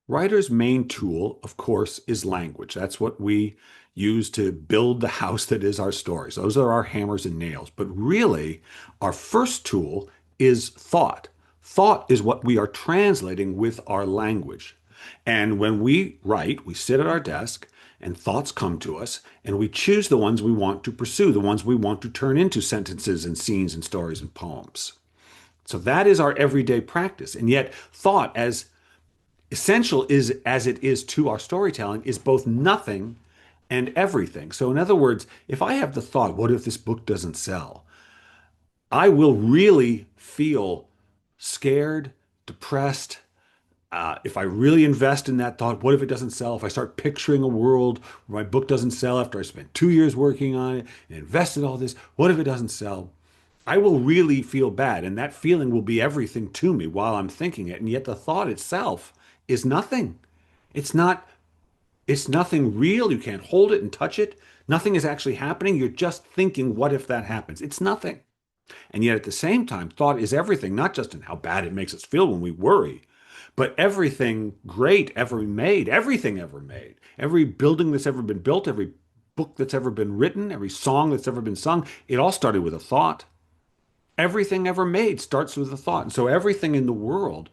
Writer's main tool, of course, is language. That's what we use to build the house that is our stories. Those are our hammers and nails. But really, our first tool is thought. Thought is what we are translating with our language. And when we write, we sit at our desk and thoughts come to us, and we choose the ones we want to pursue, the ones we want to turn into sentences and scenes and stories and poems. So that is our everyday practice. And yet, thought, as essential is as it is to our storytelling, is both nothing and everything. So, in other words, if I have the thought, what if this book doesn't sell? I will really feel scared, depressed. If I really invest in that thought, what if it doesn't sell? If I start picturing a world where my book doesn't sell after I spent 2 years working on it and invested all this, what if it doesn't sell? I will really feel bad, and that feeling will be everything to me while I'm thinking it. And yet the thought itself is nothing. It's not, it's nothing real. You can't hold it and touch it. Nothing is actually happening. You're just thinking, what if that happens? It's nothing. And yet at the same time, thought is everything, not just in how bad it makes us feel when we worry, but everything great ever made, everything ever made, every building that's ever been built, every book that's ever been written, every song that's ever been sung, it all started with a thought. Everything ever made starts with a thought. And so everything in the world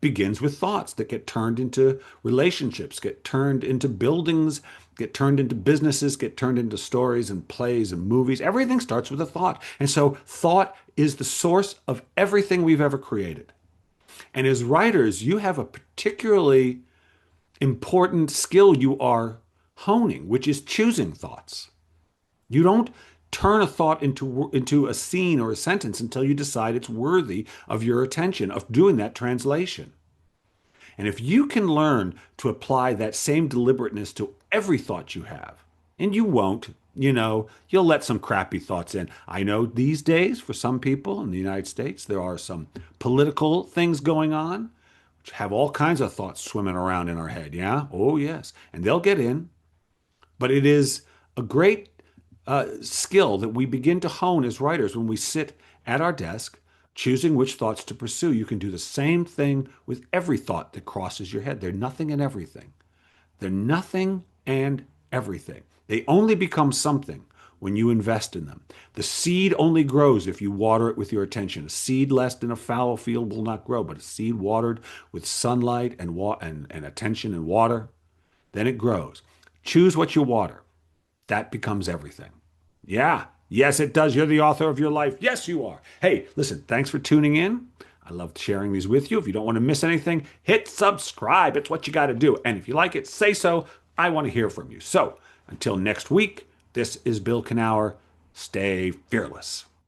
begins with thoughts that get turned into relationships, get turned into buildings, get turned into businesses, get turned into stories and plays and movies. Everything starts with a thought. And so thought is the source of everything we've ever created. And as writers, you have a particularly important skill you are honing, which is choosing thoughts. You don't turn a thought into a scene or a sentence until you decide it's worthy of your attention, of doing that translation. And if you can learn to apply that same deliberateness to every thought you have, and you won't, you'll let some crappy thoughts in. I know these days, for some people in the United States, there are some political things going on which have all kinds of thoughts swimming around in our head. Yeah. Oh, yes. And they'll get in. But it is a great skill that we begin to hone as writers when we sit at our desk, choosing which thoughts to pursue. You can do the same thing with every thought that crosses your head. They're nothing and everything. They're nothing and everything. They only become something when you invest in them. The seed only grows if you water it with your attention. A seed left in a fallow field will not grow, but a seed watered with sunlight and attention and water, then it grows. Choose what you water. That becomes everything. Yeah. Yes, it does. You're the author of your life. Yes, you are. Hey, listen, thanks for tuning in. I loved sharing these with you. If you don't want to miss anything, hit subscribe. It's what you got to do. And if you like it, say so. I want to hear from you. So until next week, this is Bill Kenower. Stay fearless.